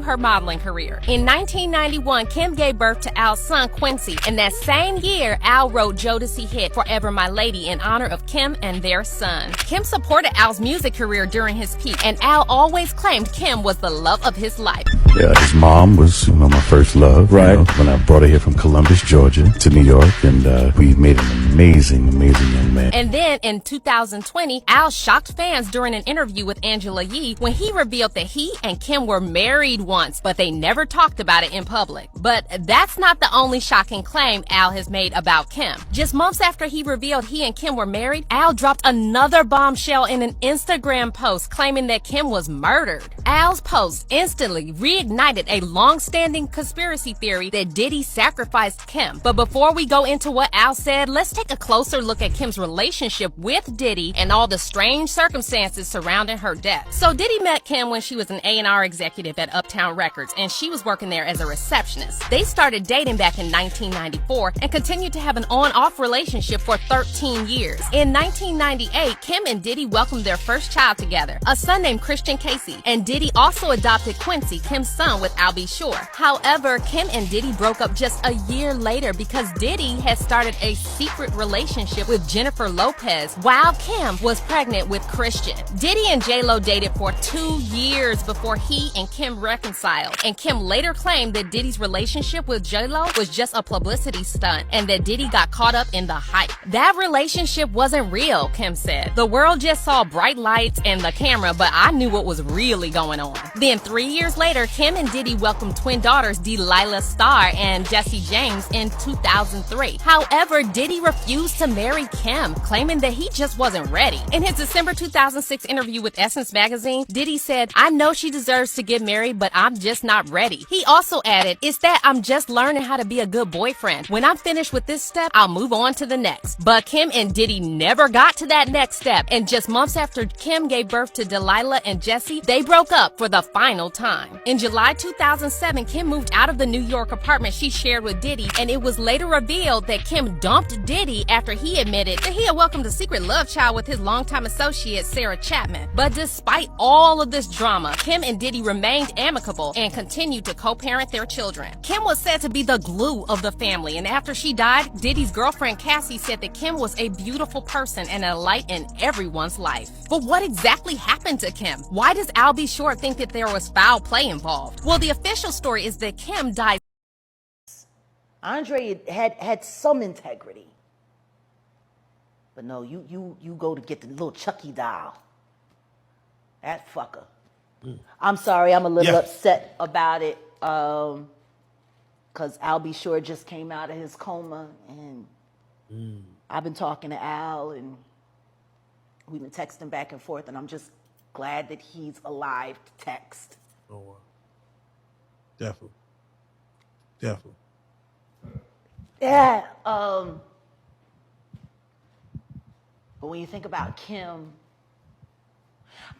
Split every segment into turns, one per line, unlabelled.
her modeling career. In 1991, Kim gave birth to Al's son, Quincy, and that same year, Al wrote Jodeci hit Forever My Lady in honor of Kim and their son. Kim supported Al's music career during his peak, and Al always claimed Kim was the love of his life.
Yeah, his mom was, my first love. Right. When I brought her here from Columbus, Georgia to New York, and we made an amazing young man.
And then in 2020, Al shocked fans during an interview with Angela Yee when he revealed that he and Kim were married once, but they never talked about it in public. But that's not the only shocking claim Al has made about Kim. Just months after he revealed he and Kim were married, Al dropped another bombshell in an Instagram post claiming that Kim was murdered. Al's post instantly reignited a long-standing conspiracy theory that Diddy sacrificed Kim. But before we go into what Al said, let's take a closer look at Kim's relationship with Diddy and all the strange circumstances surrounding her death. So Diddy met Kim when she was an A&R executive at Uptown Records, and she was working there as a receptionist. They started dating back in 1994 and continued to have an on-off relationship for 13 years. In 1998, Kim and Diddy welcomed their first child together, a son named Christian Casey, and Diddy also adopted Quincy, Kim's son, with Al B. Sure. However, Kim and Diddy broke up just a year later because Diddy had started a secret relationship with Jennifer Lopez while Kim was pregnant with Christian. Diddy and J-Lo dated for 2 years before he and Kim reconciled, and Kim later claimed that Diddy's relationship with J-Lo was just a publicity stunt and that Diddy got caught up in the hype. That relationship wasn't real, Kim said. The world just saw bright lights and the camera, but I knew what was really going on. Then 3 years later, Kim and Diddy welcomed twin daughters Delilah Starr and Jessie James in 2003. However, Diddy refused to marry Kim, claiming that he just wasn't ready. In his December 2006 interview with Essence magazine, Diddy said, "I know she deserves to get married, but I'm just not ready." He also added, "It's that I'm just learning how to be a good boyfriend. When I'm finished with this step, I'll move on to the next." But Kim and Diddy never got to that next step, and just months after Kim gave birth to Delilah and Jessie, they broke up for the final time. In July 2007, Kim moved out of the New York apartment she shared with Diddy, and it was later revealed that Kim dumped Diddy after he admitted that he had welcomed a secret love child with his longtime associate Sarah Chapman. But despite all of this drama, Kim and Diddy remained amicable and continued to co-parent their children. Kim was said to be the glue of the family, and after she died, Diddy's girlfriend Cassie said that Kim was a beautiful person and a light in everyone's life. But what exactly happened to Kim? Why does Al B. Sure think that there was foul play involved? Well, the official story is that Kim died.
Andre had some integrity. But no, you go to get the little Chucky doll. That fucker. I'm sorry, I'm a little upset about it. Because Al B. Sure just came out of his coma, and I've been talking to Al, and we've been texting back and forth, and I'm just glad that he's alive to text.
Oh, wow. Definitely.
Yeah. But when you think about Kim,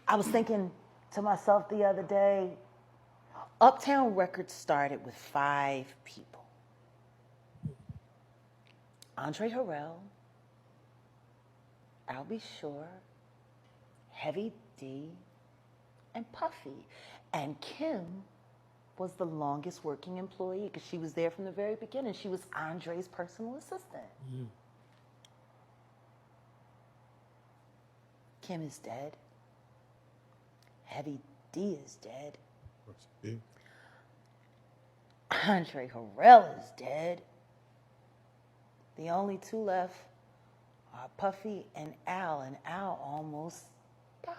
I was thinking to myself the other day, Uptown Records started with 5 people. Andre Harrell, Al B. Sure, Heavy D, and Puffy. And Kim was the longest working employee because she was there from the very beginning. She was Andre's personal assistant. Kim is dead. Heavy D is dead. Andre Harrell is dead. The only 2 left are Puffy and Al almost died.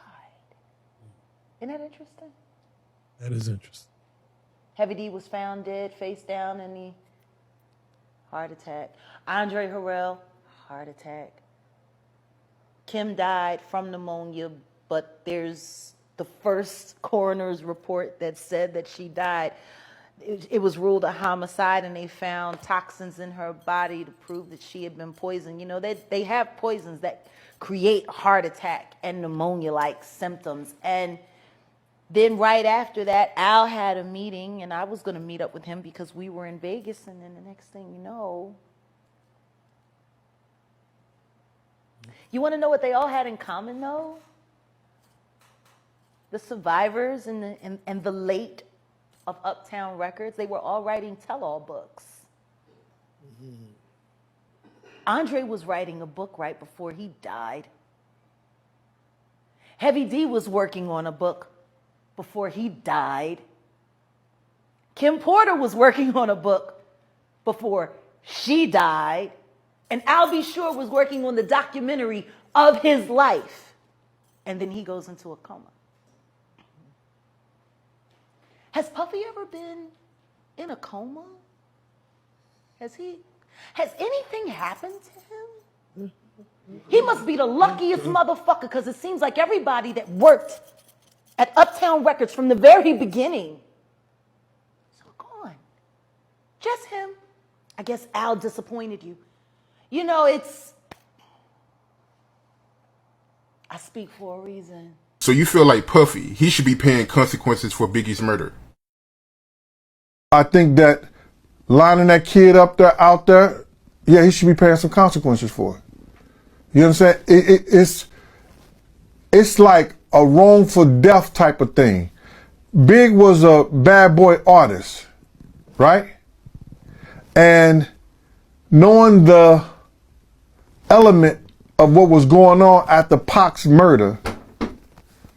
Isn't that interesting?
That is interesting.
Heavy D was found dead, face down in the heart attack. Andre Harrell, heart attack. Kim died from pneumonia, but there's the first coroner's report that said that she died. It was ruled a homicide, and they found toxins in her body to prove that she had been poisoned. You know, they have poisons that create heart attack and pneumonia-like symptoms. And then right after that, Al had a meeting, and I was going to meet up with him because we were in Vegas, and then the next thing you know, you want to know what they all had in common, though? The survivors and the late of Uptown Records, they were all writing tell-all books. Andre was writing a book right before he died. Heavy D was working on a book before he died. Kim Porter was working on a book before she died. And Al B. Sure was working on the documentary of his life. And then he goes into a coma. Has Puffy ever been in a coma? Has anything happened to him? He must be the luckiest motherfucker, because it seems like everybody that worked at Uptown Records from the very beginning is gone. Just him. I guess Al disappointed you. You know, I speak for a reason.
So you feel like Puffy, he should be paying consequences for Biggie's murder?
I think that lining that kid up there, out there, yeah, he should be paying some consequences for it. You understand? It's like a wrongful death type of thing. Big was a bad boy artist, right? And knowing the element of what was going on after Pac's murder,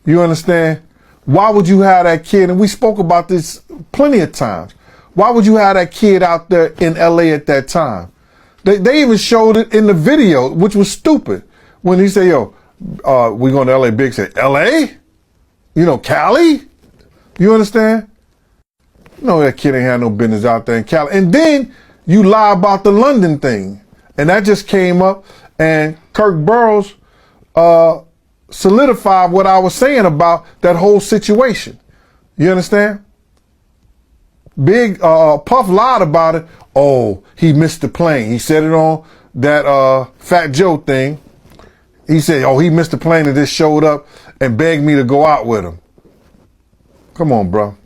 you understand? Why would you have that kid, and we spoke about this plenty of times, why would you have that kid out there in LA at that time? They even showed it in the video, which was stupid. When he said, yo, we going to LA, Big said, LA? You know, Cali? You understand? No, that kid ain't had no business out there in Cali. And then you lie about the London thing. And that just came up, and Kirk Burrows solidified what I was saying about that whole situation. You understand? Big Puff lied about it. Oh, he missed the plane. He said it on that Fat Joe thing. He said, oh, he missed the plane and just showed up and begged me to go out with him. Come on, bro.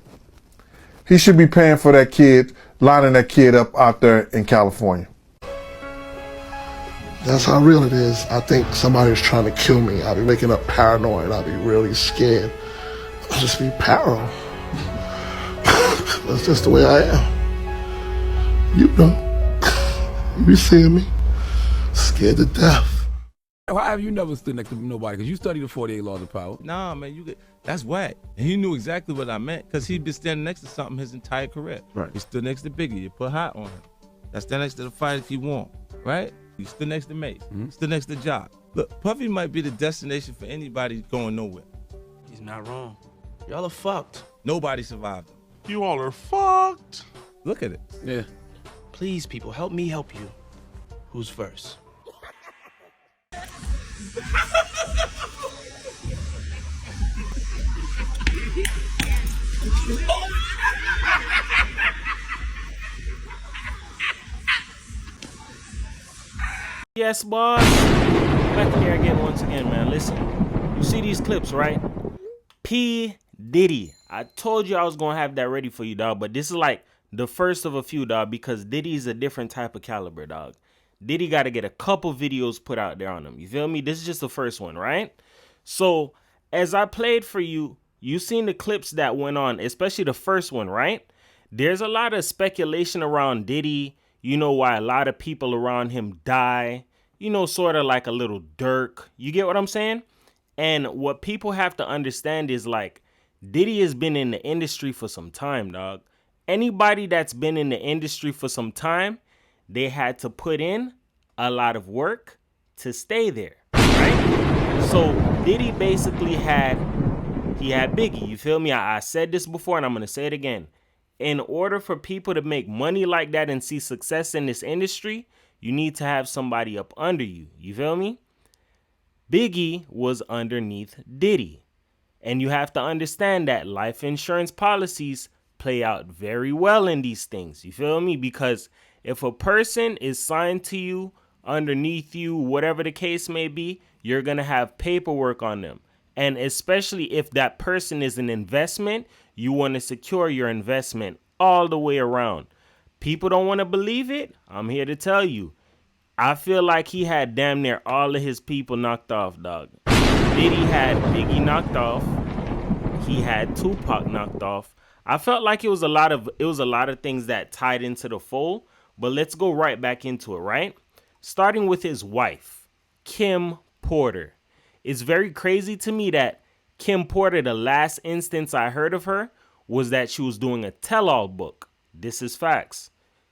He should be paying for that kid, lining that kid up out there in California.
That's how real it is. I think somebody's trying to kill me. I'll be waking up paranoid. I'll be really scared. I'll just be paro. That's just the way I am. You know. You be seeing me. Scared to death.
Why have you never stood next to nobody? Because you studied the 48 laws of power.
Nah, man, that's whack. And he knew exactly what I meant, because he'd been standing next to something his entire career.
Right.
He stood next to Biggie. You put hot on him. That's stand next to the fight if you want, right? You stood next to Mace. Stood next to Jock. Look, Puffy might be the destination for anybody going nowhere.
He's not wrong. Y'all are fucked.
Nobody survived him.
You all are fucked.
Look at it.
Yeah.
Please, people, help me help you. Who's first? Yes, boss. Back here again once again, man. Listen, you see these clips, right? P. Diddy. I told you I was gonna have that ready for you, dog. But this is like the first of a few, dog, because Diddy's a different type of caliber, dog. Diddy got to get a couple videos put out there on him. You feel me? This is just the first one, right? So as I played for you, you seen the clips that went on, especially the first one, right? There's a lot of speculation around Diddy. You know why a lot of people around him die. You know, sort of like a little Dirk. You get what I'm saying? And what people have to understand is, like, Diddy has been in the industry for some time, dog. Anybody that's been in the industry for some time, they had to put in a lot of work to stay there, right? So Diddy basically had Biggie, you feel me? I said this before and I'm going to say it again. In order for people to make money like that and see success in this industry, you need to have somebody up under you, you feel me? Biggie was underneath Diddy. And you have to understand that life insurance policies play out very well in these things, you feel me? Because if a person is signed to you, underneath you, whatever the case may be, you're going to have paperwork on them. And especially if that person is an investment, you want to secure your investment all the way around. People don't want to believe it. I'm here to tell you. I feel like he had damn near all of his people knocked off, dog. Diddy had Biggie knocked off. He had Tupac knocked off. I felt like it was a lot of things that tied into the fold, but let's go right back into it, right? Starting with his wife, Kim Porter. It's very crazy to me that Kim Porter, the last instance I heard of her was that she was doing a tell-all book. This is facts.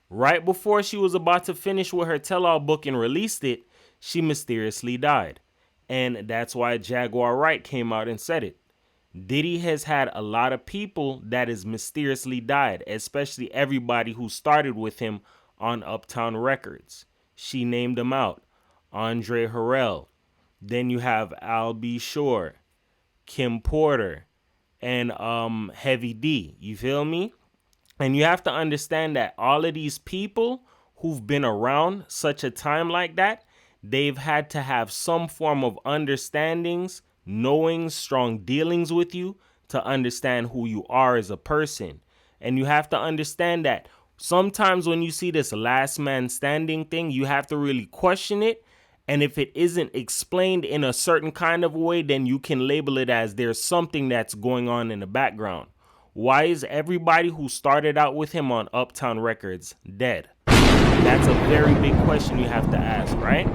Right before she was about to finish with her tell-all book and released it, she mysteriously died. And that's why Jaguar Wright came out and said it. Diddy has had a lot of people that has mysteriously died, especially everybody who started with him on Uptown Records. She named them out. Andre Harrell. Then you have Al B. Shore, Kim Porter, and Heavy D. You feel me? And you have to understand that all of these people who've been around such a time like that, they've had to have some form of understandings, knowing, strong dealings with you to understand who you are as a person. And you have to understand that sometimes when you see this last man standing thing, you have to really question it. And if it isn't explained in a certain kind of way, then you can label it as there's something that's going on in the background. Why is everybody who started out with him on Uptown Records dead? That's a very big question you have to ask, right?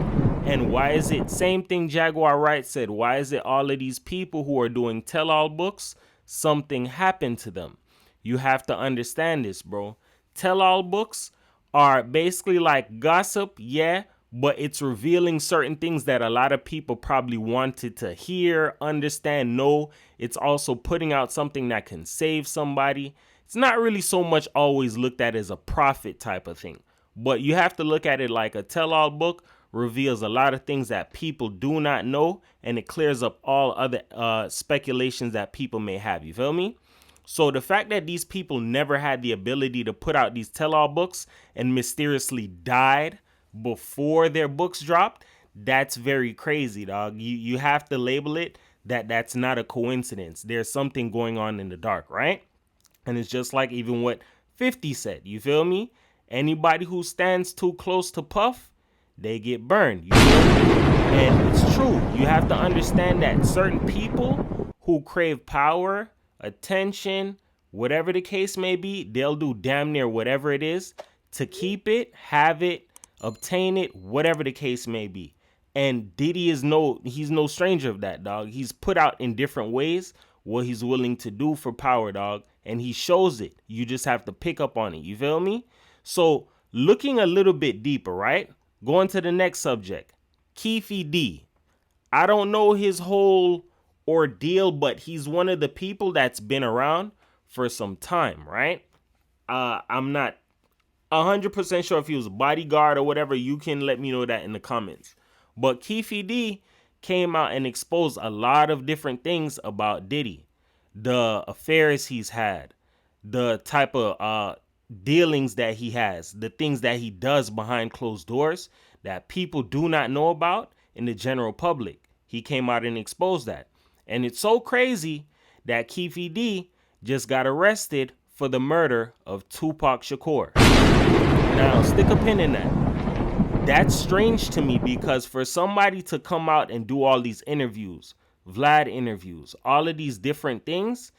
And why is it, same thing Jaguar Wright said, why is it all of these people who are doing tell-all books, something happened to them? You have to understand this, bro. Tell-all books are basically like gossip, yeah, but it's revealing certain things that a lot of people probably wanted to hear, understand, know. It's also putting out something that can save somebody. It's not really so much always looked at as a profit type of thing, but you have to look at it like a tell-all book reveals a lot of things that people do not know, and it clears up all other speculations that people may have. You feel me? So the fact that these people never had the ability to put out these tell-all books and mysteriously died before their books dropped, that's very crazy, dog. You have to label it that's not a coincidence. There's something going on in the dark, right? And it's just like even what 50 said, you feel me? Anybody who stands too close to Puff, they get burned, you feel me? And it's true. You have to understand that certain people who crave power, attention, whatever the case may be, they'll do damn near whatever it is to keep it, have it, obtain it, whatever the case may be. And Diddy he's no stranger of that, dog. He's put out in different ways what he's willing to do for power, dog. And he shows it. You just have to pick up on it. You feel me? So looking a little bit deeper, right? Going to the next subject. Keefe D. I don't know his whole ordeal, but he's one of the people that's been around for some time, right? I'm not 100% sure if he was a bodyguard or whatever. You can let me know that in the comments. But Keefe D came out and exposed a lot of different things about Diddy. The affairs he's had, the type of dealings that he has, the things that he does behind closed doors that people do not know about in the general public. He came out and exposed that. And it's so crazy that Keefe D just got arrested for the murder of Tupac Shakur. Now, stick a pin in that. That's strange to me because for somebody to come out and do all these interviews, Vlad interviews, all of these different things,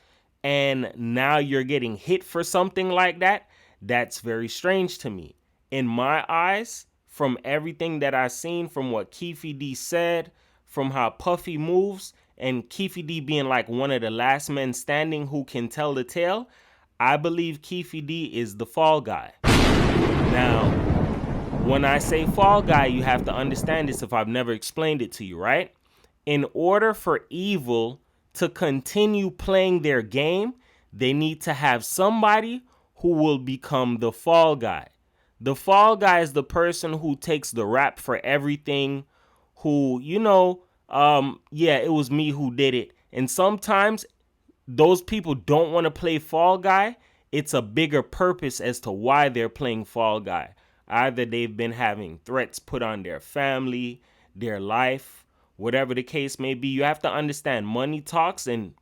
and now you're getting hit for something like that, that's very strange to me. In my eyes, from everything that I've seen, from what Keefe D said, from how Puffy moves, and Keefe D being like one of the last men standing who can tell the tale, I believe Keefe D is the fall guy. Now, when I say fall guy, you have to understand this if I've never explained it to you, right? In order for evil to continue playing their game, they need to have somebody who will become the fall guy. The fall guy is the person who takes the rap for everything, who, it was me who did it. And sometimes those people don't want to play fall guy. It's a bigger purpose as to why they're playing fall guy. Either they've been having threats put on their family, their life, whatever the case may be. You have to understand money talks and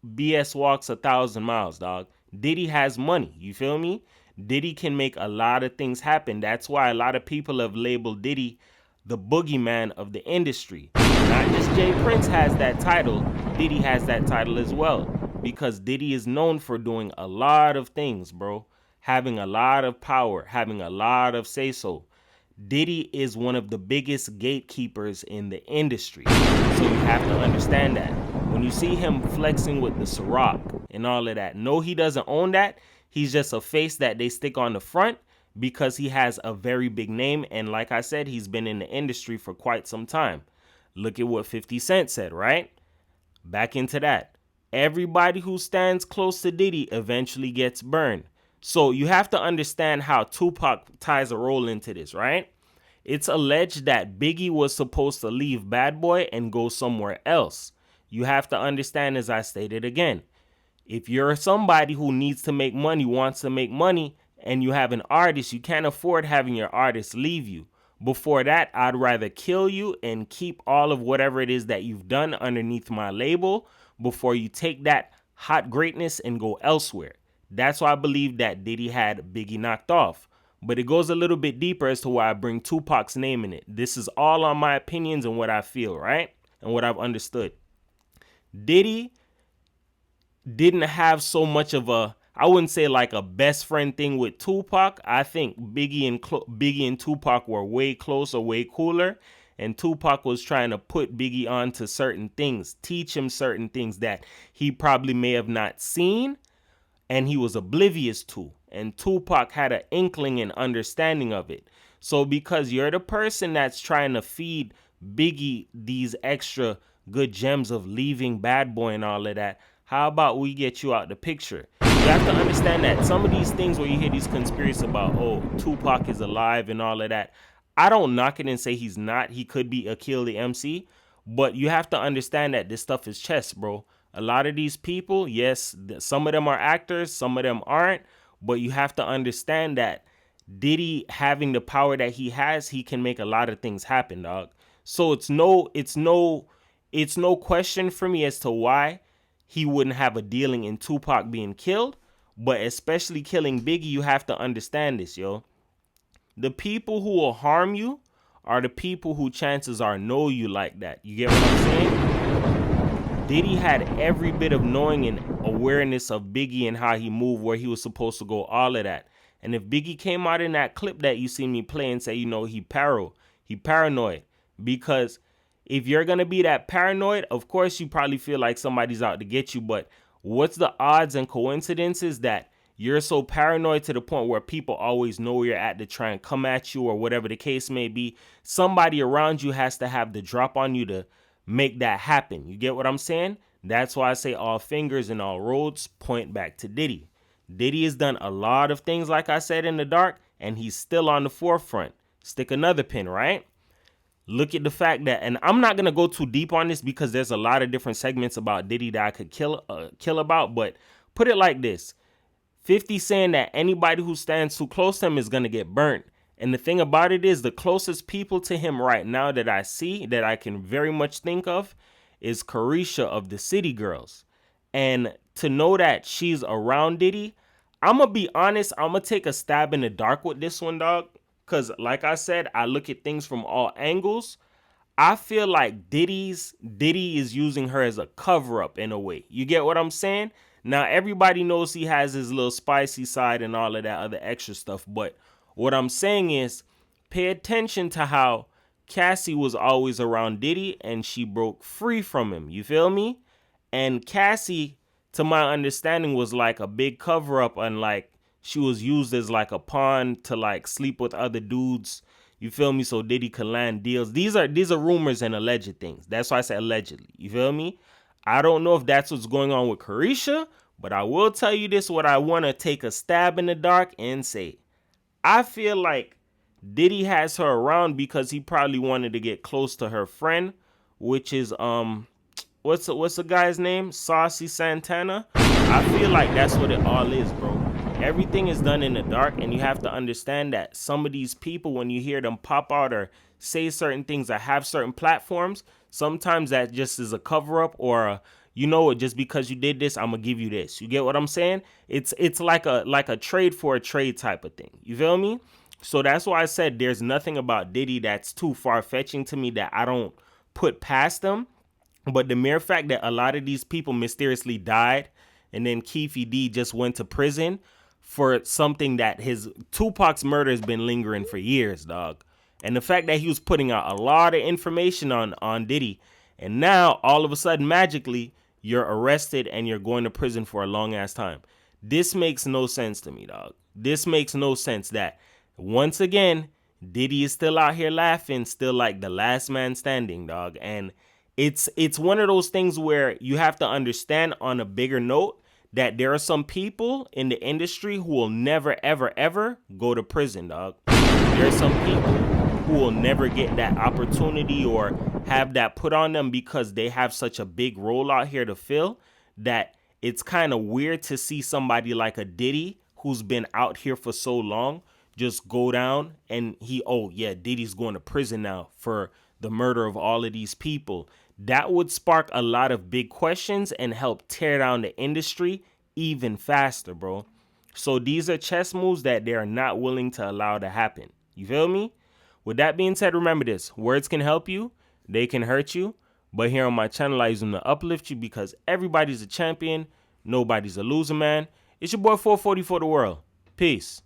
BS walks 1,000 miles, dog. Diddy has money. You feel me? Diddy can make a lot of things happen. That's why a lot of people have labeled Diddy the boogeyman of the industry. Not just Jay Prince has that title. Diddy has that title as well. because Diddy is known for doing a lot of things, bro. Having a lot of power, having a lot of say-so. Diddy is one of the biggest gatekeepers in the industry. So you have to understand that. When you see him flexing with the Ciroc and all of that, no, he doesn't own that. He's just a face that they stick on the front because he has a very big name. And like I said, he's been in the industry for quite some time. Look at what 50 Cent said, right? Back into that. Everybody who stands close to Diddy eventually gets burned. So you have to understand how Tupac ties a role into this, right? It's alleged that Biggie was supposed to leave Bad Boy and go somewhere else. You have to understand, as I stated again, if you're somebody who needs to make money, wants to make money, and you have an artist, you can't afford having your artist leave you. Before that, I'd rather kill you and keep all of whatever it is that you've done underneath my label before you take that hot greatness and go elsewhere. That's why I believe that Diddy had Biggie knocked off. But it goes a little bit deeper as to why I bring Tupac's name in it. This is all on my opinions and what I feel, right? And what I've understood. Diddy didn't have so much of a, I wouldn't say like a best friend thing with Tupac. I think Biggie and Tupac were way closer, way cooler. And Tupac was trying to put Biggie onto certain things, teach him certain things that he probably may have not seen and he was oblivious to. And Tupac had an inkling and understanding of it. So because you're the person that's trying to feed Biggie these extra good gems of leaving Bad Boy and all of that, how about we get you out the picture? You have to understand that some of these things where you hear these conspiracies about, oh, Tupac is alive and all of that, I don't knock it and say he's not. He could be Akil the MC. But you have to understand that this stuff is chess, bro. A lot of these people, yes, some of them are actors, some of them aren't. But you have to understand that Diddy having the power that he has, he can make a lot of things happen, dog. So it's no question for me as to why he wouldn't have a dealing in Tupac being killed. But especially killing Biggie, you have to understand this, yo. The people who will harm you are the people who chances are know you like that. You get what I'm saying? Diddy had every bit of knowing and awareness of Biggie and how he moved, where he was supposed to go, all of that. And if Biggie came out in that clip that you see me play and say, you know, he paranoid. Because if you're going to be that paranoid, of course you probably feel like somebody's out to get you. But what's the odds and coincidences that you're so paranoid to the point where people always know where you're at to try and come at you or whatever the case may be? Somebody around you has to have the drop on you to make that happen. You get what I'm saying? That's why I say all fingers and all roads point back to Diddy. Diddy has done a lot of things, like I said, in the dark, and he's still on the forefront. Stick another pin, right? Look at the fact that, and I'm not going to go too deep on this because there's a lot of different segments about Diddy that I could kill about, but put it like this. 50 saying that anybody who stands too close to him is going to get burnt. And the thing about it is the closest people to him right now that I see, that I can very much think of, is Carisha of the City Girls. And to know that she's around Diddy, I'm going to be honest, I'm going to take a stab in the dark with this one, dog. Because like I said, I look at things from all angles. I feel like Diddy is using her as a cover-up in a way. You get what I'm saying? Now, everybody knows he has his little spicy side and all of that other extra stuff. But what I'm saying is pay attention to how Cassie was always around Diddy and she broke free from him. You feel me? And Cassie, to my understanding, was like a big cover-up and like she was used as like a pawn to like sleep with other dudes. You feel me? So Diddy could land deals. These are rumors and alleged things. That's why I say allegedly. You feel me? I don't know if that's what's going on with Carisha, but I will tell you this, what I want to take a stab in the dark and say. I feel like Diddy has her around because he probably wanted to get close to her friend, which is, what's the guy's name? Saucy Santana. I feel like that's what it all is, bro. Everything is done in the dark, and you have to understand that some of these people, when you hear them pop out or say certain things or have certain platforms, sometimes that just is a cover-up or you know what, just because you did this, I'm gonna give you this. You get what I'm saying? It's like a trade for a trade type of thing. You feel me? So that's why I said there's nothing about Diddy that's too far-fetching to me that I don't put past them. But the mere fact that a lot of these people mysteriously died and then Keefy D just went to prison for something that Tupac's murder has been lingering for years, dog. And the fact that he was putting out a lot of information on Diddy, and now all of a sudden magically you're arrested and you're going to prison for a long ass time. This makes no sense to me, dog. This makes no sense that once again Diddy is still out here laughing, still like the last man standing, dog. And it's one of those things where you have to understand on a bigger note that there are some people in the industry who will never, ever, ever go to prison, dog. There are some people who will never get that opportunity or have that put on them because they have such a big role out here to fill that it's kind of weird to see somebody like a Diddy who's been out here for so long just go down and Diddy's going to prison now for the murder of all of these people. That would spark a lot of big questions and help tear down the industry even faster, bro. So these are chess moves that they're not willing to allow to happen. You feel me? With that being said, remember this. Words can help you. They can hurt you. But here on my channel, I use them to uplift you because everybody's a champion. Nobody's a loser, man. It's your boy 440 for the world. Peace.